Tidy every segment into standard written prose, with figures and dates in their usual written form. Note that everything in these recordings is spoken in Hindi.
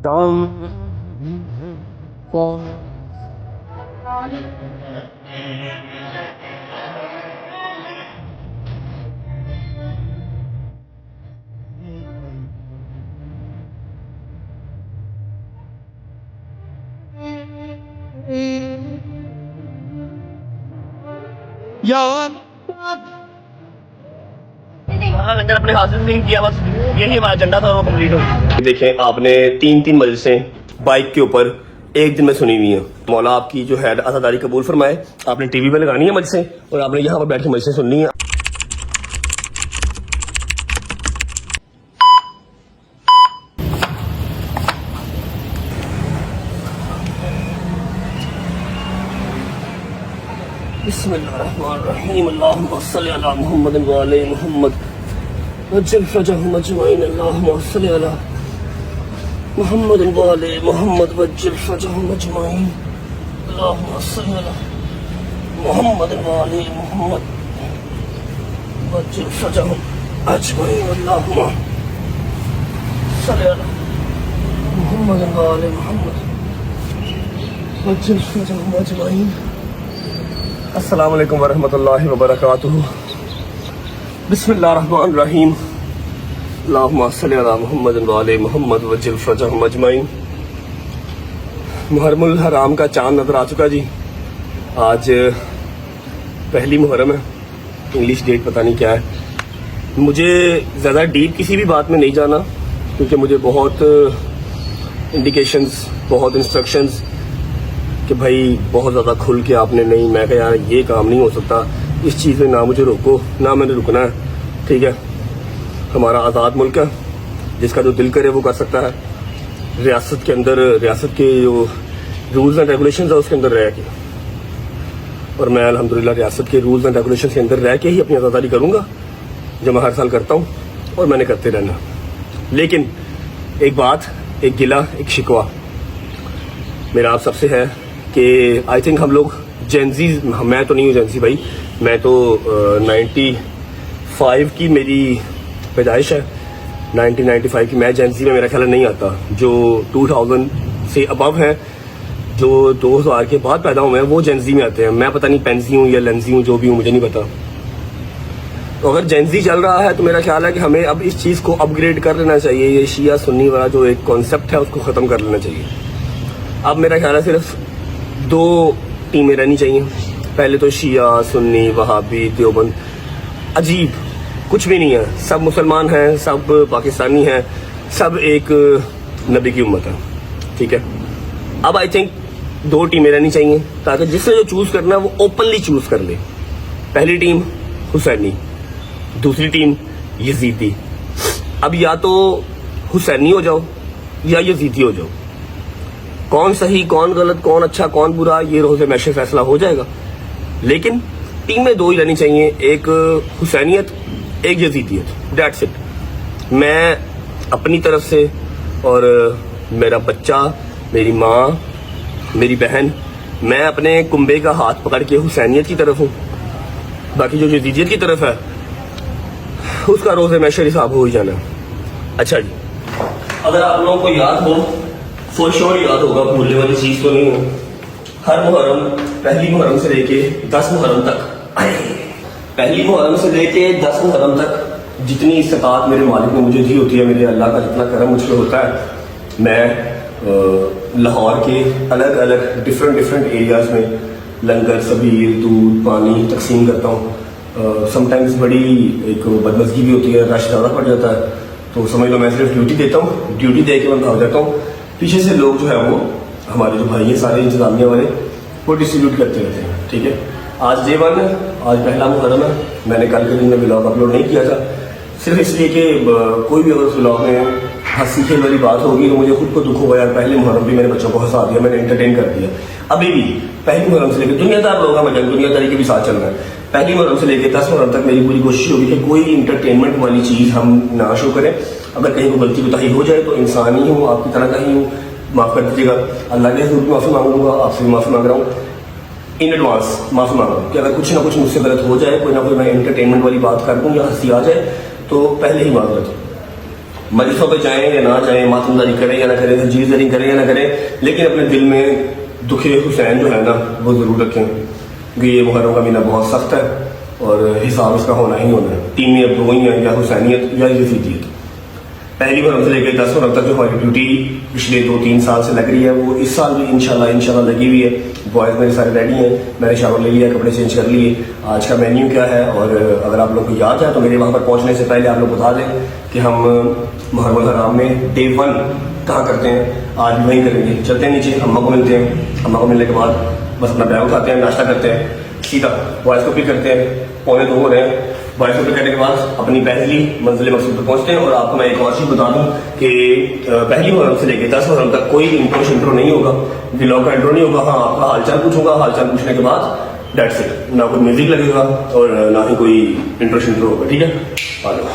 Dum, dum. यार अंदर अपने हासिल नहीं किया, बस यही हमारा एजेंडा था, वो कंप्लीट हो गया। देखें आपने तीन तीन मजलिसें बाइक के ऊपर एक दिन में सुनी हुई है। मौला आपकी जो है अज़ादारी कबूल फरमाए। आपने टीवी पे लगानी है मजलिसें और आपने यहाँ पर बैठ के मजलिसें सुननी है। बिस्मिल्लाहिर्रहमानिर्रहीम। अल्लाहुम्मा सल्लि अला मुहम्मद व आले मुहम्मद वज्जल फरजहुम अजमईन। अल्लाहुम्मा सल्लि अला मुहम्मद व आले मुहम्मद वज्जल फरजहुम अजमईन। अल्लाहुम्मा सल्लि अला मुहम्मद व आले मुहम्मद वज्जल फरजहुम अजमईन। अल्लाहुम्मा सल्लि अला मुहम्मद व आले मुहम्मद वज्जल फरजहुम अजमईन। अस्सलाम वालेकुम वरहमतुल्लाहि वबरकातुहू। बिस्मिल्लाहिर्रहमानिर्रहीम। अल्लाहुम्मा सल्लि अला मुहम्मद व आले मुहम्मद वज्जिल फरजहुम अजमईन। मुहर्रमुल हराम का चांद नजर आ चुका जी। आज पहली मुहर्रम है, इंग्लिश डेट पता नहीं क्या है। मुझे ज़्यादा डीप किसी भी बात में नहीं जाना, क्योंकि मुझे बहुत इंडिकेशंस, बहुत इंस्ट्रक्शंस कि भाई बहुत ज़्यादा खुल के आपने नहीं। मैं कहा यार ये काम नहीं हो सकता, इस चीज़ में ना मुझे रोको ना मैंने रुकना है। ठीक है, हमारा आज़ाद मुल्क है, जिसका जो दिल करे वो कर सकता है। रियासत के अंदर, रियासत के जो रूल्स एंड रेगुलेशंस है उसके अंदर रह के, और मैं अल्हम्दुलिल्लाह रियासत के रूल्स एंड रेगुलेशन के अंदर रह के ही अपनी आज़ादारी करूँगा, जो मैं हर साल करता हूँ और मैंने करते रहना। लेकिन एक बात, एक गिला, एक शिकवा मेरा आप सबसे है कि आई थिंक हम लोग जेंजी, मैं तो नहीं हूँ जेंजी भाई, मैं तो 95 की मेरी पैदाइश है, 1995 की। मैं जेंजी में मेरा ख्याल नहीं आता। जो 2000 से अबव है, जो 2000 के बाद पैदा हुए हैं, वो जेंजी में आते हैं। मैं पता नहीं पेंजी हूँ या लेंजी हूँ, जो भी हूँ मुझे नहीं पता। तो अगर जेंजी चल रहा है तो मेरा ख्याल है कि हमें अब इस चीज़ को अपग्रेड कर लेना चाहिए। ये शिया सुन्नी वाला जो एक कॉन्सेप्ट है उसको ख़त्म कर लेना चाहिए। अब मेरा ख्याल है सिर्फ दो टीमें रहनी चाहिए। पहले तो शिया सुन्नी वहाबी देवबंद, अजीब कुछ भी नहीं है। सब मुसलमान हैं, सब पाकिस्तानी हैं, सब एक नबी की उम्मत है। ठीक है, अब आई थिंक दो टीमें रहनी चाहिए, ताकि जिससे जो चूज़ करना है वो ओपनली चूज़ कर ले। पहली टीम हुसैनी, दूसरी टीम यजीदी। अब या तो हुसैनी हो जाओ या यजीदी हो जाओ। कौन सही, कौन गलत, कौन अच्छा, कौन बुरा, ये रोज़े मैशे फैसला हो जाएगा। लेकिन टीम में दो ही रहनी चाहिए, एक हुसैनियत, एक यजीदियत, दैट्स इट। मैं अपनी तरफ से और मेरा बच्चा, मेरी माँ, मेरी बहन, मैं अपने कुंबे का हाथ पकड़ के हुसैनियत की तरफ हूँ। बाकी जो यजीदियत की तरफ है उसका रोज़े मैशे हिसाब हो ही जाना। अच्छा जी, अगर आप लोगों को याद हो, फॉर श्योर याद होगा, भूलने वाली चीज तो नहीं है। हर मुहर्रम, पहली मुहर्रम से लेके 10 मुहर्रम तक, पहली मुहर्रम से लेके 10 मुहर्रम तक जितनी इस्तिताअत मेरे मालिक ने मुझे दी होती है, मेरे अल्लाह का जितना करम मुझ पर होता है, मैं लाहौर के अलग अलग डिफरेंट एरियाज में लंगर, सबील, दूध, पानी तकसीम करता हूँ। समटाइम्स बड़ी एक बदमज़गी भी होती है, रश ज़्यादा पड़ जाता है, तो समझ लो मैं सिर्फ ड्यूटी देता हूँ, ड्यूटी दे के मैं भाग जाता हूँ। पीछे से लोग जो है वो हमारे जो भाई हैं सारे इंतजामिया वाले, वो डिस्ट्रीब्यूट करते रहते हैं। ठीक है, आज डे 1 है, आज पहला मुहर्रम है। मैंने कल के दिन में व्लॉग अपलोड नहीं किया था, सिर्फ इसलिए कि कोई भी अगर उस व्लॉग में हंसी खेल वाली बात होगी तो मुझे खुद को दुख होगा, यार पहले मुहर्रम भी मेरे बच्चों को हंसा दिया, मैंने एंटरटेन कर दिया। अभी भी पहली मुहर्रम से लेकर दुनियादार लोग हैं, मतलब दुनियादारी के भी साथ चल रहा है। पहली मुहर्रम से लेकर 10 मुहर्रम तक मेरी पूरी कोशिश होगी कि कोई इंटरटेनमेंट वाली चीज़ हम ना शो करें। अगर कहीं को गलती कोताही हो जाए तो इंसान ही हूँ, आपकी तरह का ही हूँ, माफ़ कर दीजिएगा। अल्लाह के हज़ूर माफ़ी मांगूंगा, आपसे भी माफ़ी मांग रहा हूँ, इन एडवांस माफ़ी मांग रहा हूँ कि अगर कुछ ना कुछ मुझसे गलत हो जाए, कोई ना कोई मैं एंटरटेनमेंट वाली बात कर दूँ या हंसी आ जाए, तो पहले ही माजरत। मजलिसों पे जाएं या ना जाएं, मातमदारी करें या ना करें, तजीज़दारी करें या ना करें, लेकिन अपने दिल में दुखे हुसैन जो है ना वो ज़रूर रखें, क्योंकि ये मुहर्रम का महीना बहुत सख्त है और हिसाब इसका होना ही होना है। तीन में अब दो ही हैं, या हुसैनियत या यजीदियत। पहली मुहर्रम से लेकर 10 मुहर्रम तक जो हमारी ड्यूटी पिछले 2-3 साल से लग रही है वो इस साल भी इंशाल्लाह लगी हुई है। बॉयज़ मेरे सारे रेडी हैं, मैंने शावर ले लिया, कपड़े चेंज कर लिए। आज का मेन्यू क्या है, और अगर आप लोग को याद है तो मेरे वहाँ पर पहुँचने से पहले आप लोग बता दें कि हम मुहर्रम हराम में डे 1 कहाँ करते हैं, आज भी वहीं करेंगे। चलते हैं नीचे, अम्मा को मिलते हैं, अम्मा को मिलने के बाद बस अपना बैग उठाते हैं, नाश्ता करते हैं, सीधा बॉयज़ को पिक करते हैं। 1:45 हो रहे हैं। बॉयज़ को पिक करने के बाद अपनी पहली मंजिल मकसूद पर पहुंचते हैं। और आपको मैं एक और चीज़ बता दूं कि पहली मुहर्रम से लेकर 10 मुहर्रम तक कोई इंट्रो नहीं होगा, व्लॉग का इंट्रो नहीं होगा। हाँ, आपका हालचाल पूछूंगा, हालचाल पूछने के बाद डेट्स इट, ना कोई म्यूजिक लगेगा और ना ही कोई इंट्रो होगा। ठीक है, आ जाओ।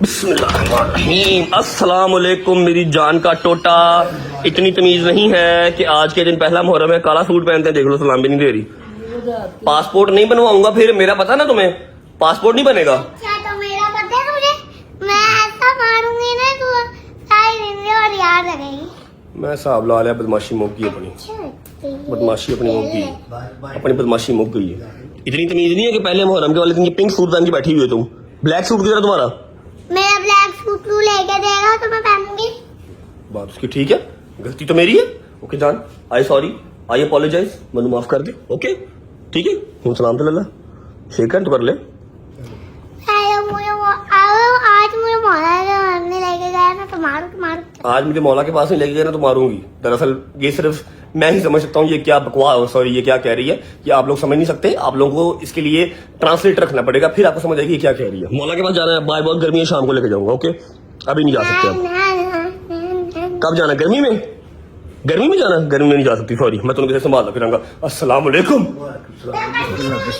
बिस्मिल्लाहिर्रहमानिर्रहीम। अस्सलाम वालेकुम मेरी जान का टोटा। इतनी तमीज नहीं है कि आज के दिन पहला मुहर्रम है, काला सूट पहनते हैं, देख लो सलाम भी नहीं दे रही। पासपोर्ट नहीं बनवाऊंगा फिर, मेरा पता ना तुम्हें, पासपोर्ट नहीं बनेगा। क्या तो मेरा पता है तुझे, मैं ऐसा मारूंगी ना तू सारी जिंदगी और याद रखेगी। मैं हिसाब ला लिया, बदमाशी मुक गई अपनी, बदमाशी अपनी मुक गई, अपनी बदमाशी मुक गई है। इतनी तमीज नहीं है कि पहले मुहर्रम के वाले दिन ये पिंक सूट पहन के बैठी हुई है तुम। ब्लैक सूट किधर है तुम्हारा? मेरा ब्लैक सूट तू लेके देगा तो मैं पहनूंगी। बात उसकी ठीक है, गलती तो मेरी है। ओके जान, आई सॉरी, आई अपोलोजाइज, मैंने माफ कर दे। ओके ठीक है, हूँ सलाम तो लल्ला, शेक हैंड तो कर ले। आज मुझे मौला के मारने लेके गया ना तो मारू। आज मुझे मौला के पास नहीं लेके गए ना तो मारूंगी। दरअसल ये सिर्फ मैं ही समझ सकता हूँ ये क्या बकवास, सॉरी ये क्या कह रही है, ये आप लोग समझ नहीं सकते। आप लोगों को इसके लिए ट्रांसलेट रखना पड़ेगा, फिर आपको समझ आएगी ये क्या कह रही है। मौला के पास जाना है, बाहर बहुत गर्मी है, शाम को लेके जाऊंगा। ओके, अभी नहीं जा सकते आप। कब जाना? गर्मी में? गर्मी में जाना? गर्मी में नहीं जा सकती, सॉरी, मैं तुम्हें कैसे संभाल फिरांगा। अस्सलाम वालेकुम,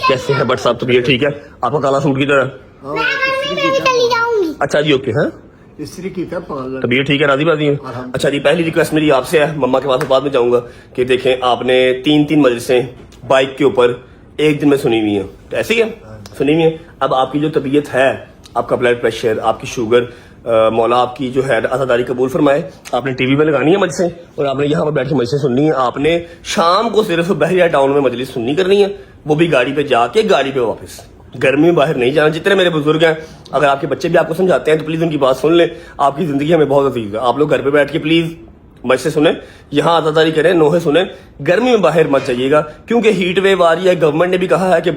कैसे हैं बट साहब? तबीयत ठीक है? आपका काला सूट किधर है? चली जाऊंगी। अच्छा जी, ओके। है स्त्री की क्या पागल। तबीयत ठीक है, राजी बाजी है? अच्छा जी, पहली रिक्वेस्ट मेरी आपसे है, मम्मा के पास बाद में जाऊंगा, कि देखें आपने 3 मजलिसें बाइक के ऊपर एक दिन में सुनी हुई है, तो ऐसे ही है सुनी हुई है। अब आपकी जो तबीयत है, आपका ब्लड प्रेशर, आपकी शुगर, मौला आपकी जो है आज़ादारी कबूल फरमाए, आपने टीवी में लगानी है मजलिसें, और आपने यहाँ पर बैठ के मजलिसें सुननी है। आपने शाम को सिर्फ बहरिया टाउन में मजलिस सुननी करनी है, वो भी गाड़ी पे जाके गाड़ी पे वापस। गर्मी में बाहर नहीं जाना। जितने मेरे बुजुर्ग हैं, अगर आपके बच्चे भी आपको समझाते हैं तो प्लीज उनकी बात सुन लें। आपकी जिंदगी हमें बहुत अजीज है। आप लोग घर पे बैठ के प्लीज मज से सुने, यहाँ आज़ादारी करें, नोहे सुने, गर्मी में बाहर मत जाइएगा, क्योंकि हीट वेव आ रही है। गवर्नमेंट ने भी कहा है कि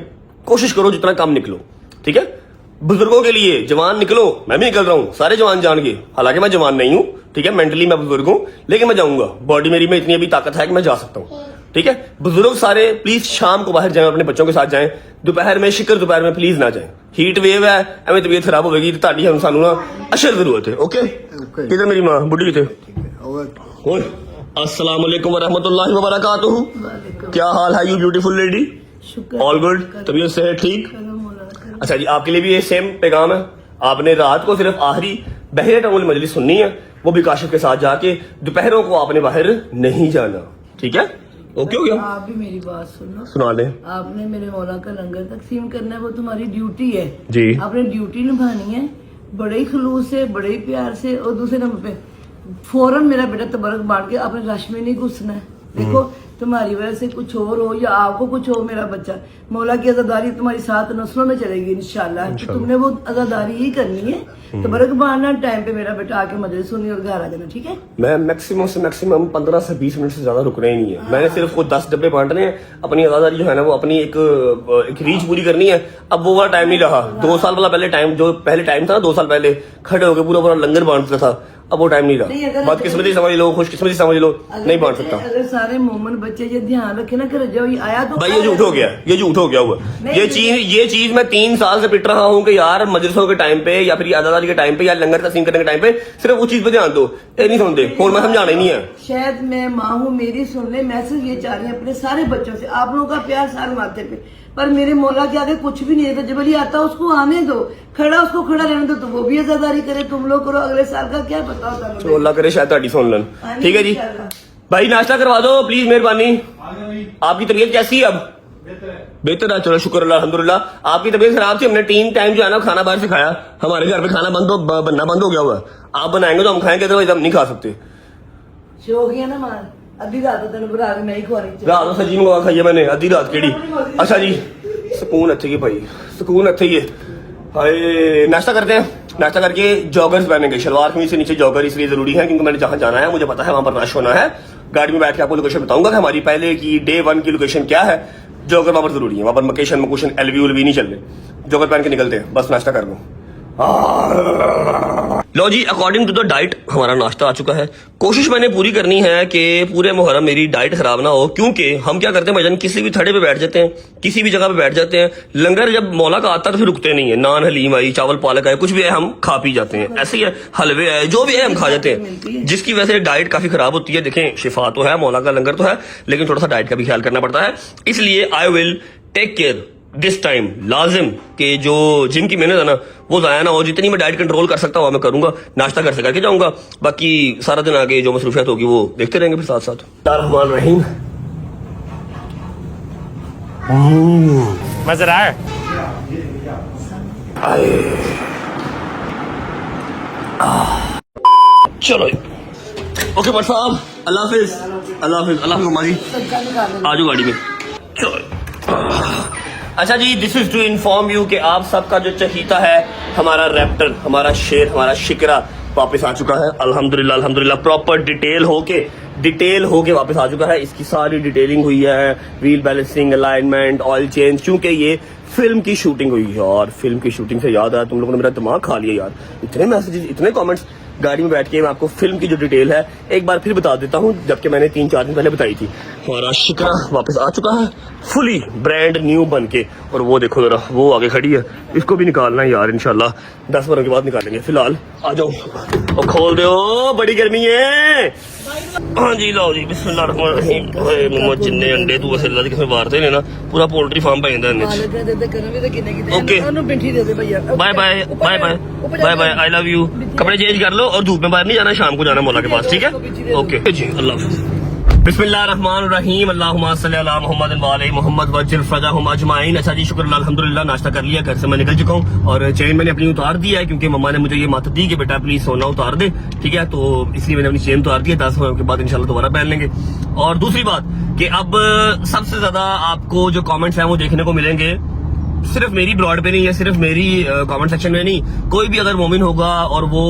कोशिश करो जितना कम निकलो, ठीक है। बुजुर्गों के लिए जवान निकलो, मैं भी निकल रहा हूँ, सारे जवान जान के, हालांकि मैं जवान नहीं हूँ, ठीक है, मेंटली मैं बुजुर्ग हूँ, लेकिन मैं जाऊंगा। बॉडी मेरी में इतनी अभी ताकत है कि मैं जा सकता हूँ, ठीक है। बुजुर्ग सारे प्लीज शाम को बाहर जाएं, अपने बच्चों के साथ जाएं। दोपहर में शिकर दोपहर में प्लीज ना जाएं, हीट वेव है, एवं तबीयत खराब होगी, ताड़ी हम सानू ना अशर जरूरत है। ओके, किधर मेरी माँ बुढ़ी थे? अस्सलाम वालेकुम वरहमतुल्लाहि वबरकातुहू। क्या हाल है you beautiful lady? All good? तबीयत से ठीक? अच्छा जी, आपके लिए भी ये सेम पैगाम है। आपने रात को सिर्फ आखिरी बहरे टाउन मजलिस सुननी है, वो भी काशिफ के साथ जाके। दोपहरों को आपने बाहर नहीं जाना, ठीक है? ओके हो गया? आप भी मेरी बात सुनो, सुना ले। आपने मेरे मौला का लंगर तकसीम करना है, वो तुम्हारी ड्यूटी है जी। आपने ड्यूटी निभानी है बड़े ही खलूस से, बड़े ही प्यार से। और दूसरे नंबर पे फौरन मेरा बेटा तबरक बांट के आपने रश में नहीं घुसना है। देखो तुम्हारी वजह से कुछ और हो या आपको कुछ हो, मेरा बच्चा, मौला की आजादारी तुम्हारी 7 नस्लों में चलेगी इंशाल्लाह। तो तुमने वो आजादारी ही करनी है। तबरक बांटना, टाइम पे मेरा बेटा आके मजलिस सुनी और घर आ जाना, ठीक है। मैं मैक्सिमम से मैक्सिमम 15 से 20 मिनट से ज्यादा रुकना ही नहीं है। मैंने सिर्फ वो 10 डब्बे बांटने हैं। अपनी आजादारी जो है ना, वो अपनी एक रीच पूरी करनी है। अब वो वाला टाइम नहीं रहा। 2 साल वाला पहले टाइम, जो पहले टाइम था ना, 2 साल पहले खड़े होकर पूरा पूरा लंगर बांटता था, अब वो टाइम नहीं रहा। बदकिस्मती समझ लो, खुशकिस्मती समझ लो, नहीं बांट सकता। अगर सारे मोमन बच्चे ये ध्यान रखे ना, कर जाओ, ये आया तो भाई ये झूठ हो गया, ये झूठ हो गया हुआ। ये चीज मैं 3 साल से पिट रहा हूँ कि यार मजलिसों के टाइम पे या फिर आजादारी के टाइम पे या लंगर तकसीम करने के टाइम पे सिर्फ उस चीज पे ध्यान दो। ये नहीं सुनते, फोन में समझाना ही नहीं है। शायद मैं माँ हूँ, मेरी सुन ले। मैसेज ये चाह रही है अपने सारे बच्चों से, आप लोगों का प्यार सारे माथे पे, पर मेरे मौला के आगे कुछ भी नहीं है। तो जब अली आता उसको आने दो, खड़ा उसको खड़ा रहने दो, तो वो भी आजादारी करे, तुम लोग करो। अगले साल का क्या पता होता है। तो अल्लाह करे शायद ताड़ी सुन लन। ठीक है जी भाई, नाश्ता करवा दो प्लीज, मेहरबानी। आपकी तबीयत कैसी है अब? बेहतर है, चलो शुक्र अल्लाह अल्हम्दुलिल्लाह। आपकी तबीयत खराब थी, हमने 3 टाइम जो है ना खाना बाहर से खाया। हमारे घर पे खाना बनना बंद हो गया हुआ है। आप बनाएंगे तो हम खाएंगे, तो हम नहीं खा सकते। शौक ही है ना मार अद्धी रात तेन बना के मैं ही खवा रही रात को सब्जी मंगवा खाई है मैंने, आधी रात केड़ी। अच्छा जी, सुकून अच्छे की भाई, सुकून अच्छे ही है। हाय, नाश्ता करते हैं। नाश्ता करके जॉगर्स पहनेंगे, शलवार कमीज से नीचे जॉगर इसलिए जरूरी है क्योंकि मैंने जहां जाना है मुझे पता है वहां पर रश होना है। गाड़ी में बैठ के आपको लोकेशन बताऊंगा कि हमारी पहले की डे 1 की लोकेशन क्या है। जॉगर वहां पर जरूरी है, वहां पर मकेशन एलवी उलवी नहीं चल रहे। जॉगर पहन के निकलते हैं, बस नाश्ता कर लो। लो जी, अकॉर्डिंग टू द डाइट हमारा नाश्ता आ चुका है। कोशिश मैंने पूरी करनी है कि पूरे मुहर्रम मेरी डाइट खराब ना हो, क्योंकि हम क्या करते हैं भाईजान, किसी भी थड़े पे बैठ जाते हैं, किसी भी जगह पे बैठ जाते हैं, लंगर जब मौला का आता है तो फिर रुकते नहीं है। नान हलीम आई, चावल पालक आए, कुछ भी है हम खा पी जाते हैं। ऐसे ही है, हलवे है, जो भी है हम खा जाते हैं, जिसकी वजह से डाइट काफी खराब होती है। देखें, शिफा तो है, मौला का लंगर तो है, लेकिन थोड़ा सा डाइट का भी ख्याल करना पड़ता है। इसलिए I will take care this time, लाजिम कि जो जिम की मेहनत है ना वो जाया ना हो। जितनी मैं डाइट कंट्रोल कर सकता हूँ मैं करूंगा, नाश्ता कर करके जाऊंगा, बाकी सारा दिन आगे जो मसरूफियत होगी वो देखते रहेंगे फिर साथ साथ। रहमान रहीम, मजा आया। चलो ओके भाई साहब, अल्लाह हाफिज, अल्लाह हाफिज, अल्लाह हाफिज माजी, आ जाओ गाड़ी में। चलो अच्छा जी, this is to inform you कि आप सबका जो चहीता है हमारा रैप्टर, हमारा शेर, हमारा शिकरा वापस आ चुका है अल्हम्दुलिल्लाह। अल्हम्दुलिल्लाह प्रॉपर डिटेल होके वापस आ चुका है। इसकी सारी डिटेलिंग हुई है, wheel balancing, alignment, oil change, क्योंकि ये फिल्म की शूटिंग हुई है। और फिल्म की शूटिंग से याद आया, तुम लोगों ने मेरा दिमाग खा लिया यार, इतने मैसेजेस, इतने कमेंट्स। गाड़ी में बैठ के मैं आपको फिल्म की जो डिटेल है एक बार फिर बता देता हूँ, जबकि मैंने 3-4 दिन पहले बताई थी। हमारा शिकरा वापस आ चुका है फुली ब्रांड न्यू बन के, और वो देखो जरा, वो आगे खड़ी है, इसको भी निकालना है यार, इंशाल्लाह 10 बार के बाद निकालेंगे। फिलहाल आ जाओ और खोल दो, बड़ी गर्मी है। हाँ जी, लो जी, बिस्मिल्लाहिर्रहमानिर्रहीम। ओए मम्मा, जिन्ने अंडे तू असल अल्लाह के मारते ने ना, पूरा पोल्ट्री फार्म पे इंदा ने। Okay, bye bye bye bye bye bye, I love you. कपड़े चेंज कर लो और धूप में बाहर नहीं जाना, शाम को जाना मौला के पास, ठीक है? ओके जी, अल्लाह हाफिज़। बिस्मिल्लाहिर्रहमानिर्रहीम, अल्लाहुम्मा सल्ली अला मुहम्मद व अला मुहम्मद वज्जिल फरजाहुम अजमाइन। अच्छा जी, शुक्र अल्हम्दुलिल्लाह, नाश्ता कर लिया, घर से मैं निकल चुका हूँ और चेन मैंने अपनी उतार दिया है क्योंकि मम्मा ने मुझे ये मत दी कि बेटा प्लीज सोना उतार दे, ठीक है? तो इसलिए मैंने अपनी चेन उतार दी है। 10 मिनट के बाद इंशाल्लाह दोबारा पहन लेंगे। और दूसरी बात कि अब सबसे ज्यादा आपको जो कॉमेंट्स हैं वो देखने को मिलेंगे सिर्फ मेरी ब्लॉग पे नहीं है, सिर्फ मेरी कमेंट सेक्शन में नहीं, कोई भी अगर मोमिन होगा और वो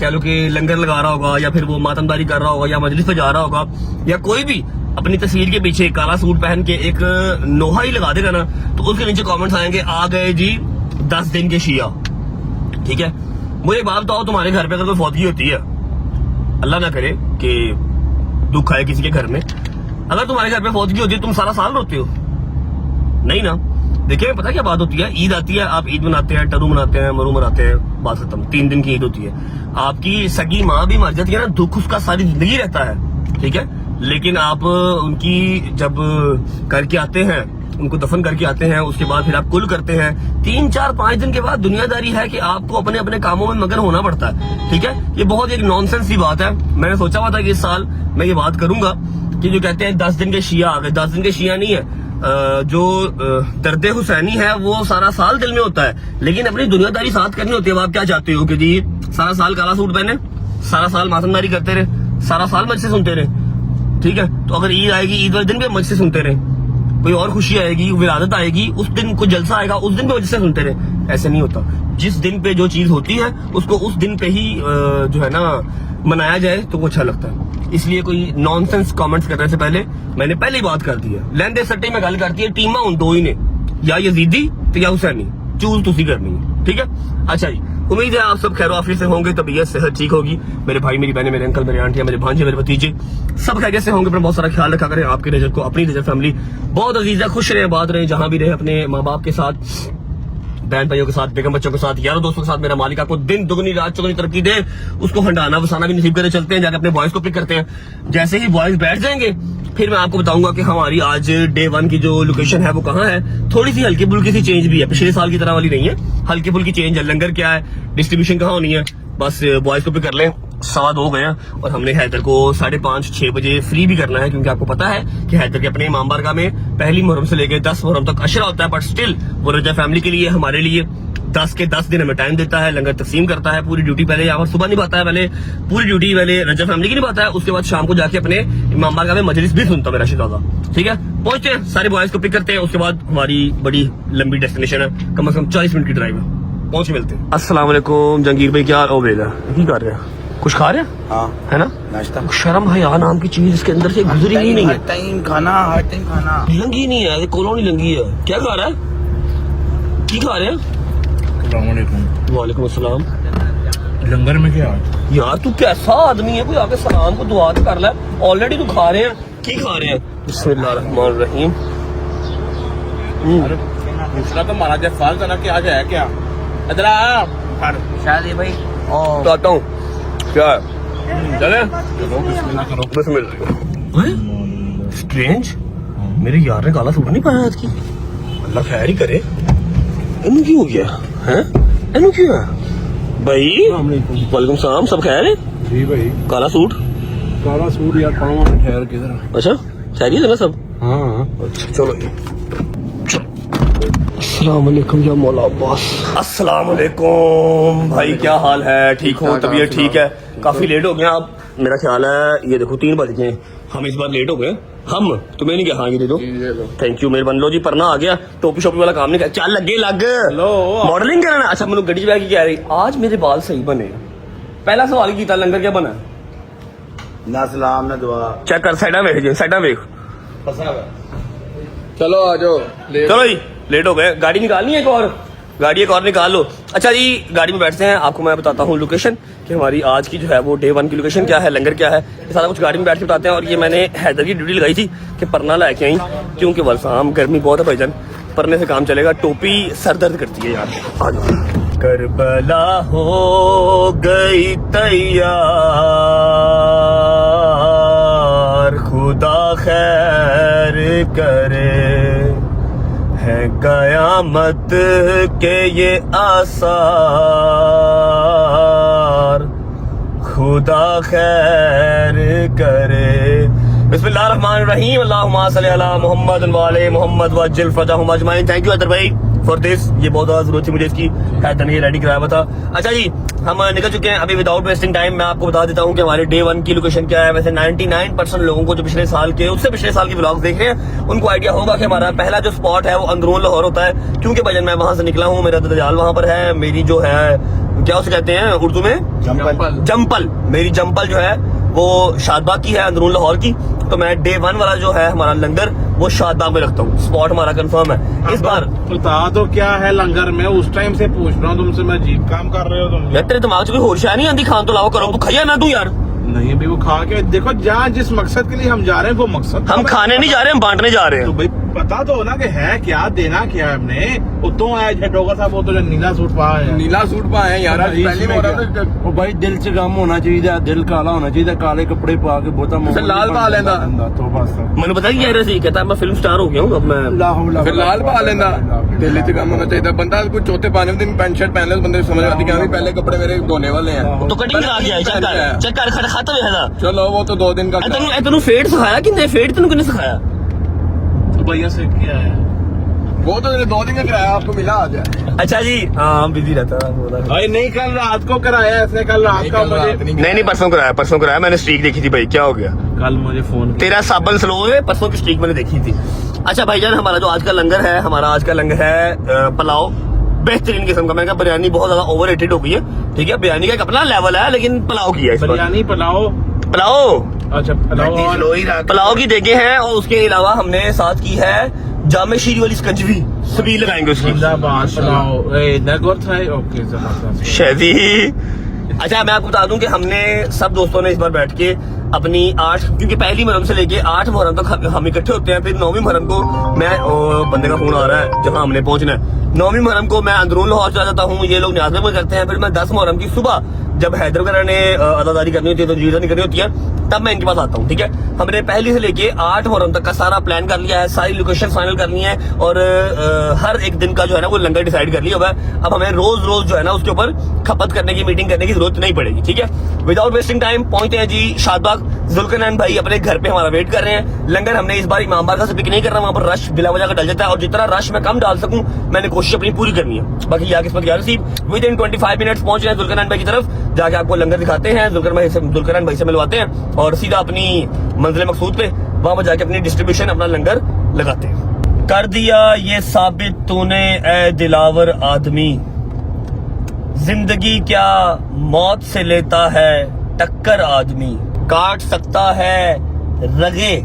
कह लो कि लंगर लगा रहा होगा या फिर वो मातमदारी कर रहा होगा या मजलिस पे जा रहा होगा या कोई भी अपनी तस्वीर के पीछे काला सूट पहन के एक नोहा ही लगा देगा ना, तो उसके नीचे कमेंट्स आएंगे, आ गए जी 10 दिन के शिया। ठीक है, मुझे बात बताओ, तुम्हारे घर पे अगर कोई फौतगी होती है, अल्लाह ना करे कि दुख आए किसी के घर में, अगर तुम्हारे घर पे फौतगी होती है तुम सारा साल रोते हो? नहीं ना। देखिए, पता क्या बात होती है, ईद आती है, आप ईद मनाते हैं, टरू मनाते हैं, मरू मनाते हैं, बात खत्म। 3 दिन की ईद होती है। आपकी सगी माँ भी मर जाती है ना, दुख उसका सारी जिंदगी रहता है, ठीक है? लेकिन आप उनकी जब करके आते हैं, उनको दफन करके आते हैं, उसके बाद फिर आप कुल करते हैं, 3, 4, 5 दिन के बाद दुनियादारी है कि आपको अपने अपने कामों में मगन होना पड़ता है, ठीक है? ये बहुत एक नॉनसेंस सी बात है। मैंने सोचा हुआ था कि इस साल मैं ये बात करूंगा कि जो कहते हैं 10 दिन के शिया आ गए, 10 दिन के शिया नहीं है, जो दर्द हुसैनी है वो सारा साल दिल में होता है, लेकिन अपनी दुनियादारी साथ करनी होती है। आप क्या चाहते हो कि जी सारा साल काला सूट पहने, सारा साल मातमदारी करते रहे, सारा साल मजसे सुनते रहे, ठीक है? तो अगर ईद आएगी, ईद वाले दिन भी मजसे सुनते रहे, कोई और खुशी आएगी, विरादत आएगी, उस दिन कोई जलसा आएगा, उस दिन भी मजसे सुनते रहे, ऐसे नहीं होता। जिस दिन पे जो चीज होती है उसको उस दिन पे ही जो है ना मनाया जाए तो वो अच्छा लगता है। इसलिए कोई नॉनसेंस कमेंट्स करने से पहले मैंने पहले ही बात कर दी है। लेंदे सट्टे में गल करती है, टीमा उन दो ही ने, या यजीदी तो या हुसैनी, चूज तुसी करनी है, ठीक है? अच्छा जी, उम्मीद है आप सब खैर आफियत से होंगे, तबीयत सेहत ठीक होगी। मेरे भाई, मेरी बहनें, मेरे अंकल, मेरे आंटियां, मेरे भांजे, मेरे भतीजे सब खैरियत से होंगे। पर बहुत सारा ख्याल रखा करें, आपकी रजत को, अपनी रजत फैमिली बहुत अजीज है, खुश रहे, बात रहे, जहां भी रहे, अपने माँ बाप के साथ, बहन भाइयों के साथ, बेगम बच्चों के साथ, यारों दोस्तों के साथ। मेरा मालिक आपको दिन दुगनी रात चौगुनी तरक्की दे, उसको हंडाना वसाना भी नसीब करे। चलते हैं, जाके अपने बॉयज को पिक करते हैं। जैसे ही बॉयज बैठ जाएंगे फिर मैं आपको बताऊंगा कि हमारी आज डे 1 की जो लोकेशन है वो कहाँ है। थोड़ी सी हल्की फुल्की सी चेंज भी है, पिछले साल की तरह वाली नहीं है, हल्की फुल्की चेंज है। लंगर क्या है, डिस्ट्रीब्यूशन कहाँ होनी है, बस बॉयज को पिक कर लें, 2:15 गए हैं और हमने हैदर को 5:30-6 बजे फ्री भी करना है, क्योंकि आपको पता है कि हैदर के अपने इमाम बारगाह में पहली मुहर्रम से लेकर 10 मुहर्रम तक अशरा होता है, बट स्टिल वो रजा फैमिली के लिए, हमारे लिए 10 के 10 दिन हमें टाइम देता है, लंगर तकसीम करता है, पूरी ड्यूटी पहले यहाँ पर सुबह निभाता है, पहले पूरी ड्यूटी पहले रजा फैमिली की निभाता है, उसके बाद शाम को जाके अपने इमाम बारगाह में मजलिस भी सुनता है राशिद दादा। ठीक है, पहुंचते हैं, सारे बॉयज को पिक करते हैं, उसके बाद हमारी बड़ी लंबी डेस्टिनेशन है, कम से कम 40 मिनट की ड्राइव है, पहुंच मिलते हैं। अस्सलाम वालेकुम जंगीर भाई, क्या हो बेगा की कर रहे हैं? कुछ खा रहे हैं? हाँ, है ना, नाश्ता। शर्म हया नाम की चीज इसके अंदर से गुजरी ही नहीं है, हर टाइम खाना लंगी नहीं है, कॉलोनी लंगी है। क्या खा रहा है, की खा रहे हैं? वालेकुम अस्सलाम। लंगर में क्या? यार तू कैसा आदमी है, कोई आके सलाम को दुआ तो कर ले, ऑलरेडी तू खा रहे हैं, की खा रहे हैं? बिस्मिल्लाहिर्रहमानिर्रहीम। दूसरा तो मारा जाए फाल तना कि आज है क्या? इधर आ शादी भाई। तो आता हूँ, क्या है? चले बिस्मिल्लाह करो। बिस्मिल्लाह। स्ट्रेंज, मेरे यार ने काला सूट नहीं पाया आज की, अल्लाह खैर ही करे। इन्हें क्यों हो गया है? इन्हें क्यों है भाई? वालेकुम सलाम, सब खैर है? जी भाई, काला सूट यार पाँव में ठहर के जरा। अच्छा, खैरियत है ना सब? हाँ, अच्छा चलो जी। अस्सलाम वालेकुम या मौला अब्बास। अस्सलाम वालेकुम भाई, क्या हाल है? ठीक हो? तबीयत ठीक है? काफी लेट हो गया अब, मेरा ख्याल है ये देखो 3 बज गए, हम इस बार लेट हो गए। हम तुम्हें नहीं क्या? हाँ ये दे दो, थैंक यू मेहरबान। लो जी, परना आ गया, टोपी शोपी वाला काम नहीं कर, चल लगे लग मॉडलिंग करना। अच्छा मैंने गड्डी बैग की कह रही, आज मेरे बाल सही बने। पहला सवाल ही किया, लंगर क्या बना? ना सलाम ना दुआ। चेक कर, साइडा वेख जी, साइडा वेख। चलो आ जाओ। चलो जी, लेट हो गए, गाड़ी निकालनी है एक और, गाड़ी एक और निकाल लो। अच्छा जी, गाड़ी में बैठते हैं, आपको मैं बताता हूँ लोकेशन कि हमारी आज की जो है वो डे 1 की लोकेशन क्या है, लंगर क्या है, ये सारा कुछ गाड़ी में बैठ के बताते हैं। और ये मैंने हैदर की ड्यूटी लगाई थी कि परना लाके आई, क्योंकि वलसाम गर्मी बहुत है भाईजान, परने से काम चलेगा, टोपी सर दर्द करती है यार। आ जाओ। करबला हो गई तैयार, खुदा खैर करे, है कयामत के ये आसार, खुदा खैर करे। बिस्मिल्लाहिर्रहमानिर्रहीम, अल्लाहुम्मा सल्ली अला मुहम्मद व आले मुहम्मद वज्जिल फरजहुम अजमाइन। थैंक यू हैदर भाई फॉर दिस, ये बहुत ज्यादा जरूरत थी मुझे इसकी, हैदर ने ये रेडी कराया हुआ था। अच्छा जी, हम निकल चुके हैं अभी, विदाउट वेस्टिंग टाइम मैं आपको बता देता हूँ कि हमारे डे 1 की लोकेशन क्या है। वैसे 99% लोगों को जो पिछले साल के, उससे पिछले साल के व्लॉग देख रहे हैं, उनको आइडिया होगा कि हमारा पहला जो स्पॉट है वो अंदरून लाहौर होता है, क्योंकि भजन मैं वहां से निकला हूँ, मेरा दजाल वहां पर है, मेरी जो है क्या उसे कहते हैं उर्दू में, जम्पल, मेरी जम्पल जो है वो शादबाग की है, अंदरून लाहौर की। तो मैं डे 1 वाला जो है हमारा लंगर वो शादबाग में रखता हूँ, स्पॉट हमारा कंफर्म है। इस बार बता दो क्या है लंगर में, उस टाइम से पूछ रहा हूँ तुमसे, मैं अजीब काम कर रहे हो तुम। यार तेरे दिमाग से कोई होशियारी नहीं आती, खान तो लाओ करो, तू खाया ना तू यार। नहीं भी वो खा के देखो, जहाँ जिस मकसद के लिए हम जा रहे हैं वो मकसद, हम खाने नहीं जा रहे, हम बांटने जा रहे तो हैं। भाई पता तो हो ना कि है क्या, देना क्या है हमने। वो तो आया झटोगा साहब, वो तो जो नीला सूट पाया है, नीला सूट पाए यार, पहली वो भाई दिल से गम होना चाहिए, दिल काला होना चाहिए, काले कपड़े पा के बोता लाल पा लेंदा। तो बस मैंने पता क्या रहा, कहता है मैं फिल्म स्टार हो गया हूँ अब मैं। फिर लाल पा लेंदा, दिल से गम होना चाहिए। बंदा कुछ चौथे पाने दिन पैंट शर्ट पहन ले, बंदे समझ आती है पहले कपड़े मेरे धोने वाले हैं। तो कटिंग करा दिया, चेक कर खाता हुआ। चलो वो तो 2 दिन का। तेन फेट सिखाया कि नहीं, फेट तेन किसने सिखाया? तो भैया से क्या है, वो तो 2 दिन का किराया आपको मिला आज। अच्छा जी, हाँ बिजी रहता भाई नहीं कल रात को कराया इसने, कल रात का मुझे नहीं परसों कराया, मैंने स्ट्रीक देखी थी भाई, क्या हो गया? कल मुझे फोन तेरा साबन स्लो है, परसों की स्ट्रीक मैंने देखी थी। अच्छा भाईजान, हमारा जो आज का लंगर है, हमारा आज का लंगर है पुलाव, बेहतरीन किस्म का। मैंने कहा बिरयानी बहुत ज्यादा ओवररेटेड हो गई है, ठीक है, बिरयानी का एक अपना लेवल है, लेकिन पुलाव की है, बिरयानी पुलाव। अच्छा पुलाव की देगे हैं, और उसके अलावा हमने साथ की है जामे शीरी वाली स्कंजवी, सभी लगाएंगे उसकी। शहदी। अच्छा मैं आपको बता दूं कि हमने सब दोस्तों ने इस बार बैठ के अपनी 8, क्योंकि पहली मुहर्रम से लेके 8 मुहर्रम तक हम इकट्ठे होते हैं, फिर 9वीं मुहर्रम को मैं, बंदे का फोन आ रहा है जहां हमने पहुंचना है, 9वीं मुहर्रम को मैं अंदरून लाहौर चला जाता हूँ, ये लोग न्याज़ में करते हैं, फिर मैं 10 मुहर्रम की सुबह जब हैदर वगैरह ने अदादारी करनी होती है तो जीजा नहीं करनी होती है, तब मैं इनके पास आता हूँ, ठीक है। हमने पहले से लेके 8 मुहर्रम तक का सारा प्लान कर लिया है, सारी लोकेशन फाइनल कर ली है और हर एक दिन का जो है ना वो लंगर डिसाइड कर लिया हुआ है। अब हमें रोज रोज जो है ना उसके ऊपर खपत करने की, मीटिंग करने की जरूरत नहीं पड़ेगी, ठीक है। विदाउट वेस्टिंग टाइम पहुंचते हैं जी शादबाग। जुल्करनैन भाई अपने घर पे हमारा वेट कर रहे हैं। लंगर हमने इस बार इमाम बारगाह से पिक नहीं कर रहा, वहां पर रश बिला वजह का डल जाता है और जितना रश मैं कम डाल सकूं मैंने कोशिश अपनी पूरी करनी है। बाकी या किस्मत या नसीब। विद इन 25 मिनट्स पहुंच रहे हैं जुल्करनैन भाई की तरफ, जाके आपको लंगर दिखाते हैं, जुल्करनैन भाई से मिलवाते हैं और सीधा अपनी मंजिल मकसूद पे वहां पर जाके अपनी डिस्ट्रीब्यूशन, अपना लंगर लगाते हैं। कर दिया ये साबित तूने ए दिलावर आदमी, जिंदगी क्या मौत से लेता है टक्कर आदमी, काट सकता है रगे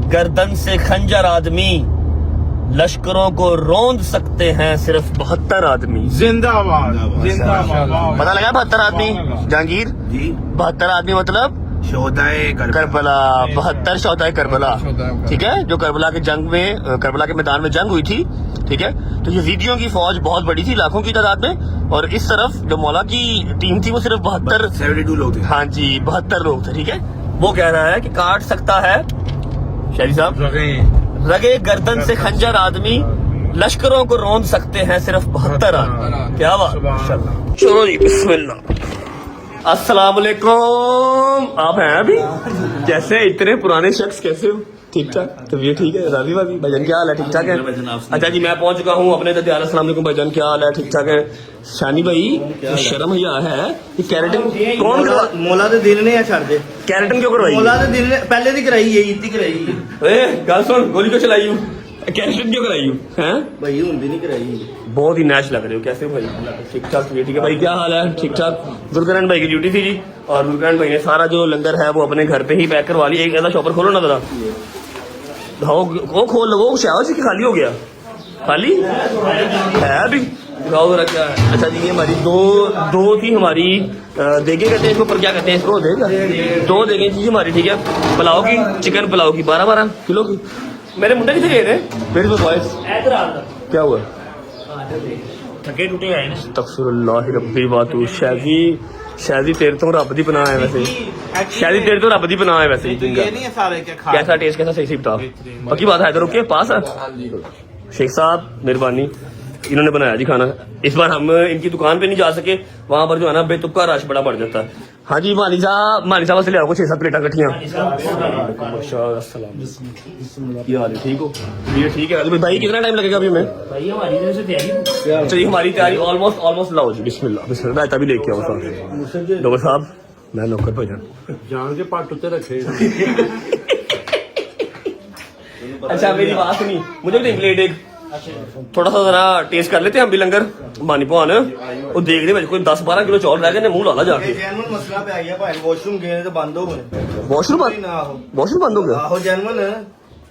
गर्दन से खंजर आदमी, लश्करों को रौंद सकते हैं सिर्फ 72 आदमी। जिंदाबाद जिंदाबाद। पता लगा 72 आदमी जहांगीर जी? 72 आदमी मतलब शोहदाए करबला, 72 शोहदाए करबला, ठीक है, जो करबला के जंग में, करबला के मैदान में जंग हुई थी, ठीक है। तो यजीदियों की फौज बहुत बड़ी थी, लाखों की तादाद में, और इस तरफ जो मौला की टीम थी वो सिर्फ 72 लोग थे। हाँ जी 72 लोग थे, ठीक है। वो कह रहा है कि काट सकता है शहरी साहब रगे गर्दन से खंजर आदमी, लश्करों को रौंद सकते हैं सिर्फ 72 आदमी। क्या बात, चलो जी बिस्मिल्लाह। अस्सलाम वालेकुम। आप हैं अभी? कैसे इतने पुराने शख्स, कैसे हो? ठीक ठाक, तबीयत ठीक है? राजी भाभी भाईजान क्या हाल है? ठीक ठाक है? अच्छा जी मैं पहुंच चुका हूँ अपने दद्याल। अस्सलाम वालेकुम भाईजान क्या हाल है? ठीक ठाक है? शानी भाई शर्म या है कि कैरेटन कौन मौला दे दिल ने छड़ दे, कैरेटन क्यों करवाई? मौला दे दिल ने पहले दी कराई है, ईद दी कराई है। ए गल सुन, गोली क्यों चलाई हूँ? कैरेटन क्यों कराई हूँ? हैं भाई हुंदी नहीं कराई। बहुत ही नैच लग रहे हो, कैसे हो भाई? ठीक ठाक, ठीक है भाई क्या हाल है? ठीक ठाक। जुल्करनैन भाई की ड्यूटी थी जी और जुल्करनैन भाई ने सारा जो लंगर है वो अपने घर पे ही पैक करवा लिया। एक ऐसा शॉपर खोलो ना जरा, वो खोल लो। वो शायद जी खाली हो गया, खाली है अभी, दिखाओ जरा क्या है। अच्छा जी ये हमारी दो थी हमारी देगे कहते हैं इसको, पर क्या कहते हैं इसको? देगा, 2 देगे थी हमारी, ठीक है। पुलाव की, चिकन पुलाव की 12-12 किलो की। मेरे मुंडे कितने गए थे? मेरी तो वॉइस क्या हुआ? थके टूटे आए ना। तकफिरुल्लाह रब्बी बातू शादी तेरे तो रब दी पनाह है वैसे, शादी तेरे तो रब दी पनाह है वैसे। ये नहीं है सारे के खा। कैसा टेस्ट, कैसा सही बता? पक्की बात है, इधर रुके पास है शेख साहब, मेहरबानी। इन्होंने बनाया जी खाना। इस बार हम इनकी दुकान पे नहीं जा सके, वहां पर जो है ना बेतुका रश बड़ा बढ़ जाता है। हाँ जी मानी साहब से ले आओ 6-7 प्लेटा कट्ठियां। क्या हाल है? ठीक हो? ये ठीक है भाई। कितना टाइम लगेगा अभी हमें? भाई हमारी तरफ से तैयारी। चलिए हमारी तैयारी ऑलमोस्ट लाओ जी। बिस्मिल्लाह बिस्मिल्लाह। रायता भी लेके आओ साथ। डॉक्टर साहब मैं नौकर भाईजान जान के पाट उत्ते रखे। अच्छा मेरी बात सुनी, मुझे भी प्लेट एक थोड़ा सा जरा टेस्ट कर लेते हैं हम भी लंगर। मानी भवान वो देख रहे कोई 10-12 किलो चौल रह गए, मुंह लाला जाके। जेनुअन मसला पे आ गया भाई, वॉशरूम गए तो बंद हो गए। वॉशरूम बंद हो गया आहो जेनुअन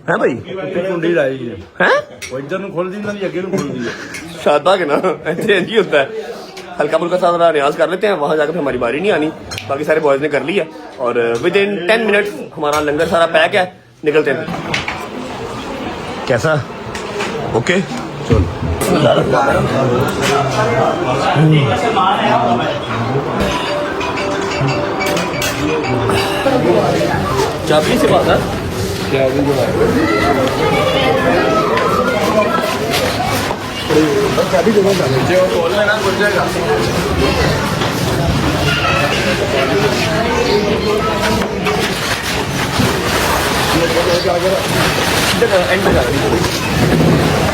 है भाई? कुंडी लाई है, हैं वो इधर ਨੂੰ खोल दी ना, अगे ਨੂੰ खोल दी है। शादा के ना ऐसे ही होता है। हल्का फुल्का सा जरा रियाज कर लेते हैं, वहां जाकर हमारी बारी नहीं आनी। बाकी सारे बॉयज ने कर लिया और विद इन 10 मिनट्स हमारा लंगर सारा पैक है, निकलते हैं। कैसा? ओके चलो। चाबी से बात है खोल लेना खुल जाएगा।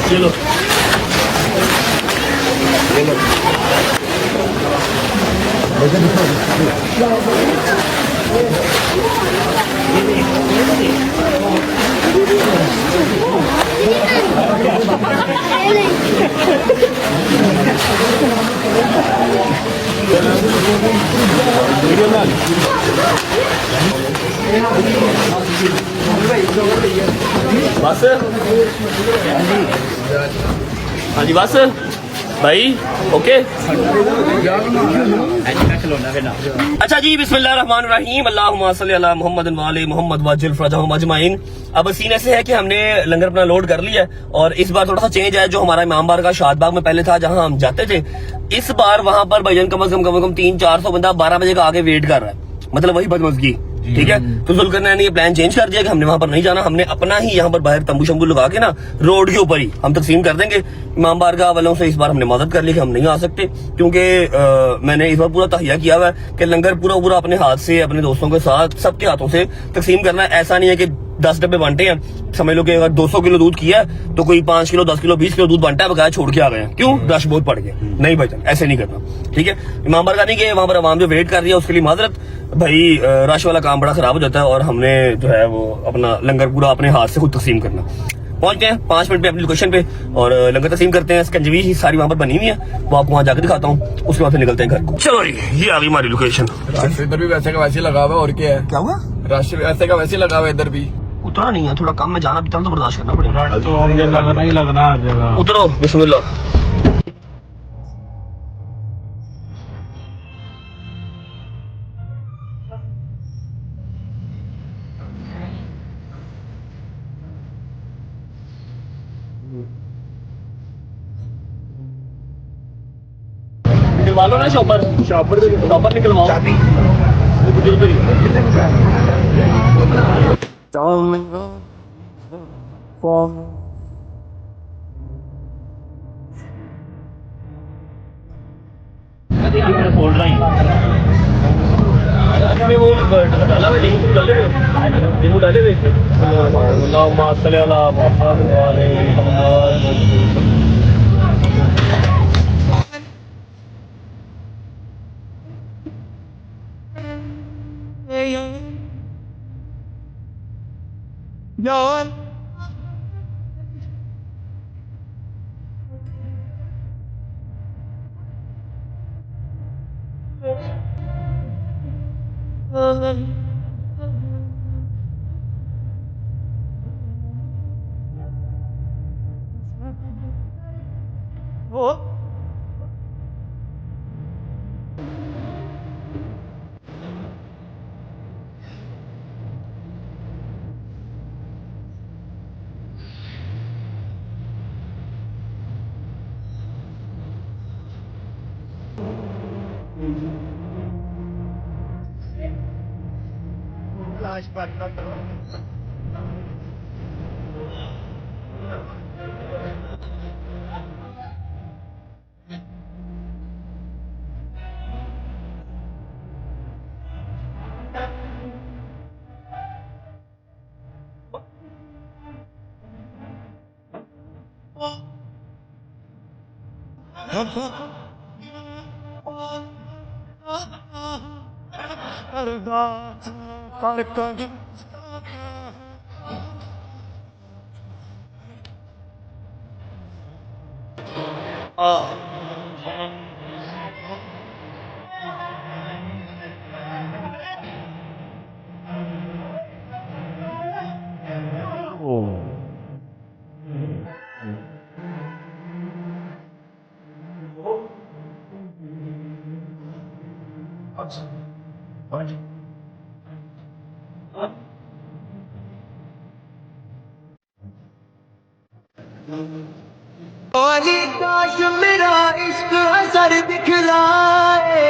चलो बस हाँ जी बस भाई ओके। अच्छा जी बिस्मिल्लाहिर्रहमानिर्रहीम अल्लाहुम्मा सल्ली अला मोहम्मद व आले मोहम्मद वजिल फरजहुम अजमाइन। अब सीन ऐसे है कि हमने लंगर अपना लोड कर लिया है और इस बार थोड़ा सा चेंज है। जो हमारा इमाम बार का शादबाग में पहले था जहां हम जाते थे, इस बार वहां पर भाईजान कम से कम 300-400 बंदा 12 बजे का आगे वेट कर रहा है, मतलब वही बदमज़गी। ठीक है, तो जुल्करनैन ने ये प्लान चेंज कर दिया कि हमने वहां पर नहीं जाना, हमने अपना ही यहाँ पर बाहर तंबू शंबू लगा के ना रोड के ऊपर ही हम तकसीम कर देंगे। इमाम बारगाह वालों से इस बार हमने मदद कर ली कि हम नहीं आ सकते, क्योंकि मैंने इस बार पूरा तहिया किया हुआ है कि लंगर पूरा अपने हाथ से अपने दोस्तों के साथ सबके हाथों से तकसीम करना है। ऐसा नहीं है कि 10 डब्बे बांटे हैं, समझ लो कि अगर 200 किलो दूध किया है तो कोई 5 किलो 10 किलो 20 किलो दूध बांटा है, बकाया छोड़ के आ गए हैं। क्यों? रश बहुत पड़ गया। नहीं भाईजान ऐसे नहीं करना, ठीक है। इमाम बारगाह नहीं गए, वहां पर आवाम जो वेट कर रही है उसके लिए माजरत भाई। रश वाला काम बड़ा खराब हो जाता है और हमने जो है वो अपना लंगर पूरा अपने हाथ से खुद तकसीम करना। पहुंचते हैं 5 मिनट पे अपनी लोकेशन पे और लंगर तकसीम करते हैं। स्कंजवी ही सारी वहां पर बनी हुई है, वो आपको वहां जाकर दिखाता हूँ, उसके बाद फिर निकलते हैं घर को। चलो जी ये आ गई हमारी लोकेशन। रश इधर भी वैसे का वैसे लगा हुआ है, और क्या है? क्या हुआ? रश वैसे का वैसे लगा हुआ है इधर भी। उतरा नहीं है, थोड़ा कम में जाना भी तो बर्दाश्त करना पड़ेगा। तो मुझे लगना ही लगना हर जगह। उतरो बिस्मिल्लाह। निकलवा लो ना शॉपर निकलवाओ। खोल रहा है वो डाला हुआ डेंगू डाले हुए काश मेरा इश्क असर दिखलाए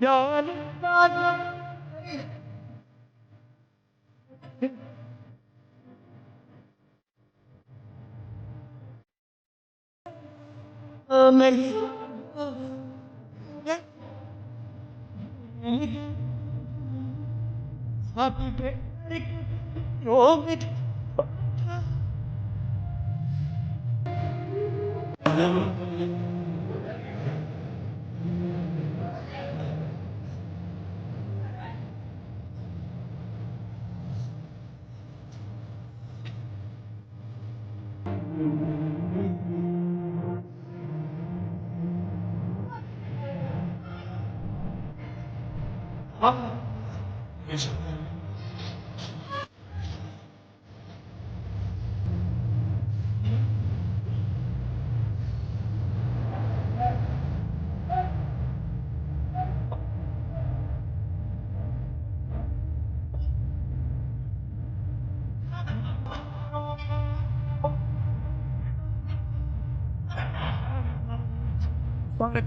जान वाली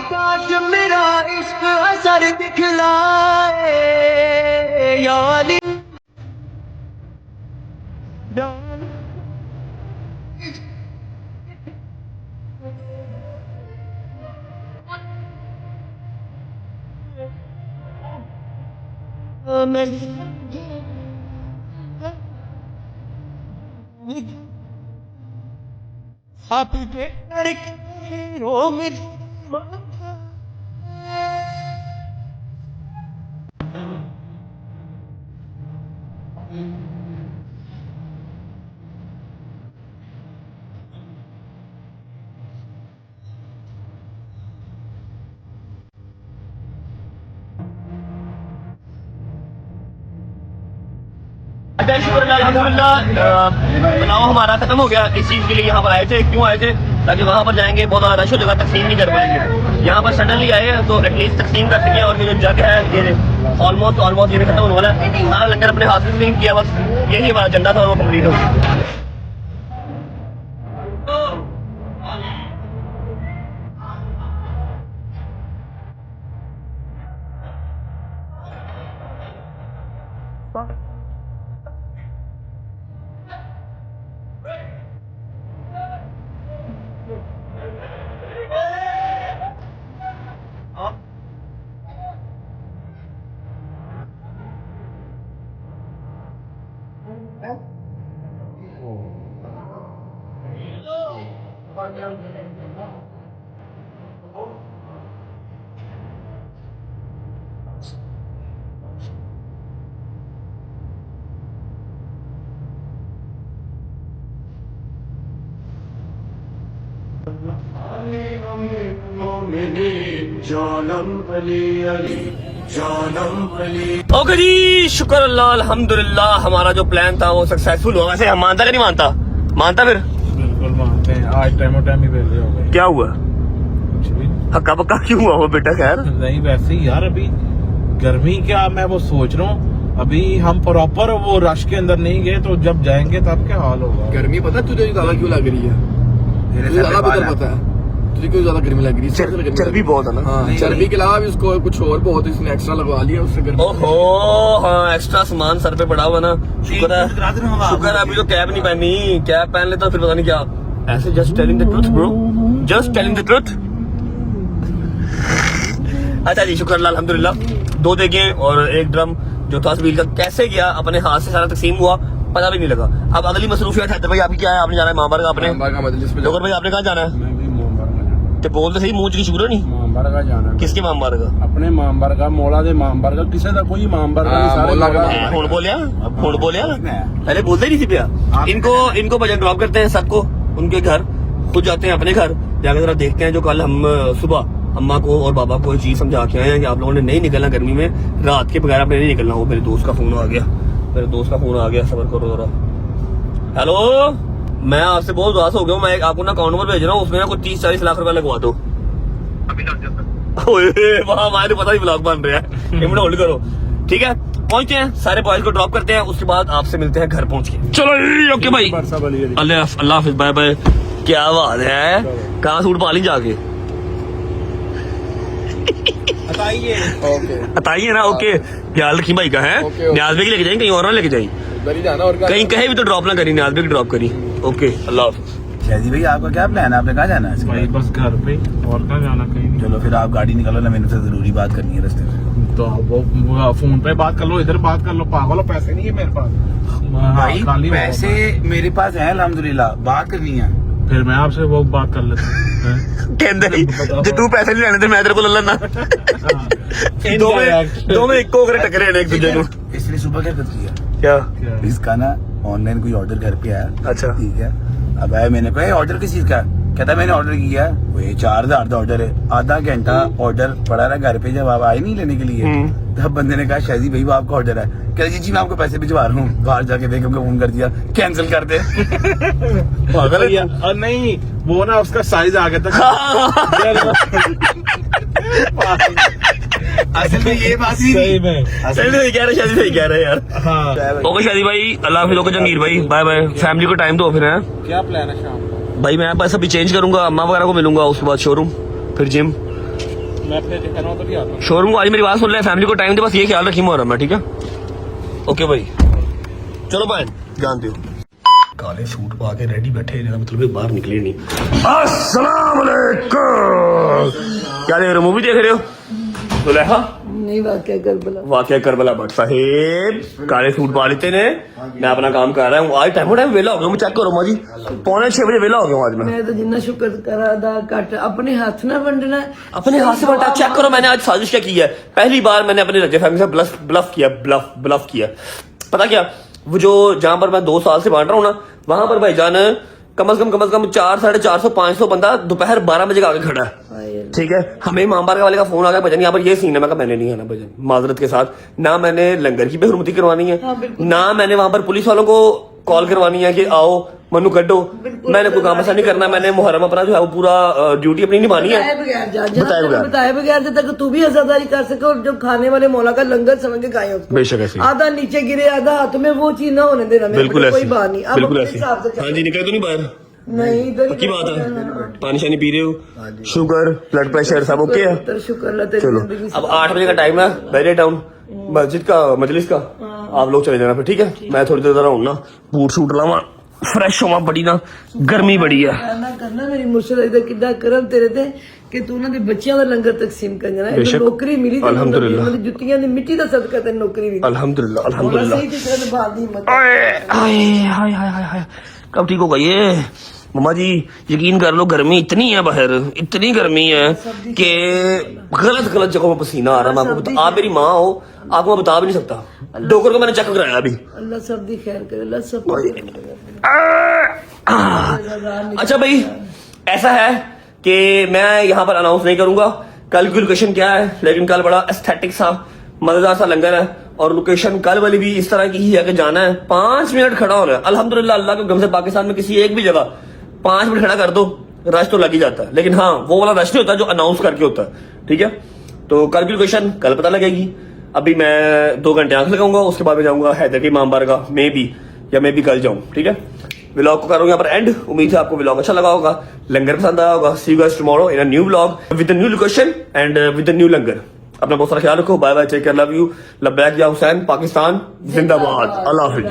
काश मेरा इश्क असर दिखलाए याली आप अगर शुक्र अल्हम्दुलिल्लाह तनाव हमारा खत्म हो गया। इस चीज़ के लिए यहाँ पर आए थे। क्यों आए थे? ताकि वहाँ पर जाएंगे बहुत ज़्यादा रश हो जाएगा, तकसीम नहीं कर पाएंगे। यहाँ पर सडनली आए हैं तो एटलीस्ट तकसीम कर सकें। और ये जो जग है ये ऑलमोस्ट ये भी खत्म होने वाला है। सारा लंगर अपने हाथ से नहीं किया, बस यही हमारा एजेंडा था, वो कम्प्लीट हो गया। ओके जी, शुक्र अल्लाह अल्हम्दुलिल्लाह, हमारा जो प्लान था वो सक्सेसफुल हुआ। वैसे हम मानता कि नहीं मानता? मानता फिर? बिल्कुल मानते हैं। आज टाइम ही बेल रहे हो गए। क्या हुआ? कुछ भी हक्का बक्का क्यों हुआ वो बेटा? खैर नहीं, वैसे ही यार अभी गर्मी क्या, मैं वो सोच रहा हूँ अभी हम प्रॉपर वो रश के अंदर नहीं गए तो जब जाएंगे तब क्या हाल होगा। गर्मी पता तुझे ज्यादा क्यों लग रही है? तुझे ज्यादा बदल पता है तुझे क्यों ज्यादा गर्मी लग रही है? चर्बी बहुत है ना। हाँ, चर्बी के अलावा भी उसको कुछ और बहुत इसने एक्स्ट्रा लगवा लिया उससे गर्मी। ओहो हाँ, एक्स्ट्रा सामान सर पे पड़ा हुआ ना। शुक्र है अभी तो कैप नहीं पहनी। कैप पहन लेता फिर पता नहीं क्या। ऐसे just telling the truth bro, just telling the truth. अच्छा जी, शुक्र अल्लाह अल्हम्दुलिल्लाह। 2 देगे और 1 ड्रम जो था सबील का कैसे गया, अपने हाथ से सारा तकसीम हुआ, पता भी नहीं लगा। अब अगली मसरूफियत है भाई आपकी क्या है? आपने जाना है मामबर का अपने? जोकर भाई आपने कहाँ जाना है? तो बोल तो सही, मुंह की शुरू नहीं। मामबर का जाना। किसके मामबर का? अपने मामबर का, मौला दे मामबर का, किसी का कोई मामबर का नहीं, सारे हुण बोलिया पहले बोलते ही नहीं थी पिया। इनको भजन ड्रॉप करते हैं सबको उनके घर, खुद जाते हैं अपने घर, जाकर जरा देखते हैं। जो कल हम सुबह अम्मा को और बाबा को चीज समझा के आए हैं कि आप लोगों ने नहीं निकलना गर्मी में, रात के बगैर आपने नहीं निकलना। वो मेरे दोस्त का फोन आ गया, सबर करो जरा। हेलो, मैं आपसे बहुत उदास हो गया हूँ। मैं आपको ना अकाउंट नंबर भेज रहा हूँ, उसमें ना कुछ 30-40 लाख रुपया लगवा दो। वहाँ हमारे पता ही ब्लॉग बन रहा है। 1 मिनट होल्ड करो, ठीक है? पहुंचते हैं, सारे बॉयज को ड्रॉप करते हैं, उसके बाद आपसे मिलते हैं घर पहुंच के। चलो ओके भाई, अल्लाह हाफिज, बाय बाय। क्या बात है, कहाँ सूट पा ली जाके? बताइए ना। ओके, ख्याल रखी भाई का है। न्याज भाई लेके जाएंगे, कहीं और ना लेके जाएंगे, कहीं कहीं भी तो ड्रॉप ना करी, न्याज भाई की ड्रॉप करी। ओके, अल्लाह हाफिज। शादी भाई आपका क्या प्लान है? आपने कहाँ जाना है? भाई बस घर पे, और कहाँ जाना कहीं नहीं। चलो फिर आप गाड़ी निकालो ना, मेरे से जरूरी बात करनी है रास्ते में। तो वो फोन पे बात कर लो, इधर बात कर लो। पागल हो, पैसे नहीं है मेरे पास। भाई खाली पैसे मेरे पास है अल्हम्दुलिल्लाह, बात करनी है। फिर मैं आपसे वो बात कर लेता हूँ। कहते जे तू पैसे नहीं लेने थे मैं तेरे को लल्ला ना। दो में एक को टकरे एक दूजे को। इसलिए सुबह क्या करती है? क्या? इसका ना ऑनलाइन कोई ऑर्डर घर पे आया, अच्छा। ठीक है। अब आया, मैंने कहा ऑर्डर किस चीज का? कहता मैंने ऑर्डर किया है, वो 4,000 का ऑर्डर है। आधा घंटा ऑर्डर पड़ा रहा घर पे, जब आप आए नहीं लेने के लिए, तब बंदे ने कहा शायद भाई वो आपका ऑर्डर है। कहता जी मैं आपको पैसे भिजवा रहा हूँ। बाहर जाके बेगम को फोन कर दिया, कैंसिल कर दे। पागल है यार। और नहीं, वो ना उसका साइज आ गया था। असल में ये बात ही सही में। सही कह रहे, शादी सही कह रहे यार। हाँ। ओके शादी भाई, अल्लाह हाफिज़। ओके जंगीर भाई, बाय बाय। फैमिली को टाइम दो फिर है। क्या प्लान है शाम को? भाई मैं बस अभी चेंज करूंगा, अम्मा वगैरह को मिलूंगा, उसके बाद शोरूम, फिर जिम। मैं अपने दिखाना तो नहीं आता। शोरूम को आज मेरी बात सुन ले, फैमिली को टाइम दे, बस ये ख्याल रखी मोहर्रम में, ठीक है? ओके भाई, चलो बहन, जानते हो काले सूट पा के रेडी बैठे, मतलब ये बाहर निकले नहीं। अस्सलाम वालेकुम। क्या देख रहे हो, मूवी देख रहे हो? दुल्हा नहीं, वाकया करबला। वाकया करबला भट्ट साहेब काले सूट पा लेते ने, मैं अपना काम कर रहा हूँ। आज टाइम वेला हो गया, चेक करो माँ जी, 5:45 बजे वेला हो गया आज मैं तो जिन्ना शुक्र करा अदा कट अपने हाथ ना वंडना, अपने हाथ से बंटा। चेक करो मैंने आज साजिश क्या की है। पहली बार मैंने अपने रजे फैमिली से ब्लफ किया। पता क्या, वो जो जहां पर मैं 2 साल से बांट रहा हूँ ना, वहां पर भाईजान कम से कम 400-450 500 बंदा दोपहर 12 बजे का आगे खड़ा है, ठीक है। हमें मामबार वाले का फोन आ गया, भजन यहाँ पर ये सीन है। मैं कहा मैंने नहीं आना भजन, माजरत के साथ। ना मैंने लंगर की बेहरमती करवानी है, ना मैंने वहां पर पुलिस वालों को कॉल करवानी है कि आओ मनु कड्डो। मैंने कोई काम ऐसा नहीं करना। मैंने मुहर्रम अपना जो है वो पूरा ड्यूटी अपनी निभानी है बताए बगैर जब तक तू भी आजादारी कर सके, और जो खाने वाले मौला का लंगर समझ के खाए उसको। बेशक ऐसे आधा नीचे गिरे आधा हाथ में, वो चीज ना होने देना। बिल्कुल कोई ऐसे, बात नहीं, बिल्कुल ऐसे। हाँ जी, निकल तो नहीं बाहर? नहीं, इधर पक्की बात है। पानी शानी पी रहे हो? शुगर ब्लड प्रेशर सब ओके है? शुक्र। चलो अब 8 बजे का टाइम है, बैरियर टाउन मस्जिद का मजलिस का, आप लोग चले जाना फिर, ठीक है? मैं थोड़ी देर हूँ ना, बूट शूट लावा, फ्रेश होवा, बड़ी ना गर्मी बड़ी है। करना मेरी मुर्शद इधर किदा करम तेरे ते कि तू ना दे बच्चियां दा लंगर तकसीम करना है। नौकरी मिली अल्हम्दुलिल्लाह, जुत्तियां दी मिट्टी दा सदका ते नौकरी मिली, अल्हम्दुलिल्लाह अल्हम्दुलिल्लाह। सही तरह निभा दी मत। हाय हाय कब ठीक होगा ये? मम्मा जी यकीन कर लो, गर्मी इतनी है बाहर, इतनी गर्मी है कि गलत जगहों में पसीना आ रहा है। मैं आपको, आप मेरी माँ हो, आपको मैं बता भी नहीं सकता। डॉक्टर को मैंने चेक कराया अभी। अल्लाह सब दी खैर करे, अल्लाह सब। अच्छा भाई, ऐसा है कि मैं यहाँ पर अनाउंस नहीं करूंगा कल की लोकेशन क्या है, लेकिन कल बड़ा एस्थेटिक सा मजेदार सा लंगर है, और लोकेशन कल वाली भी इस तरह की ही है कि जाना है 5 मिनट खड़ा होना है। अल्हम्दुलिल्लाह, अल्लाह के गम से पाकिस्तान में किसी एक भी जगह 5 मिनट खड़ा कर दो, रश तो लग ही जाता है, लेकिन हाँ वो वाला रश नहीं होता जो अनाउंस करके होता है, ठीक है? तो कल की लोकेशन कल पता लगेगी। अभी मैं 2 घंटे आंख लगाऊंगा, उसके बाद मैं जाऊंगा हैदर की इमाम बारगाह, मे बी कल जाऊं, ठीक है? व्लॉग को करूंगा यहाँ पर एंड। उम्मीद है आपको व्लॉग अच्छा लगा होगा, लंगर पसंद आया होगा। See you guys tomorrow in a new vlog with a new location and with a new langar. अपना बहुत सारा ख्याल रखो, bye bye, take care, love you, लब्बैक या हुसैन, पाकिस्तान जिंदाबाद, अल्लाह हाफिज़।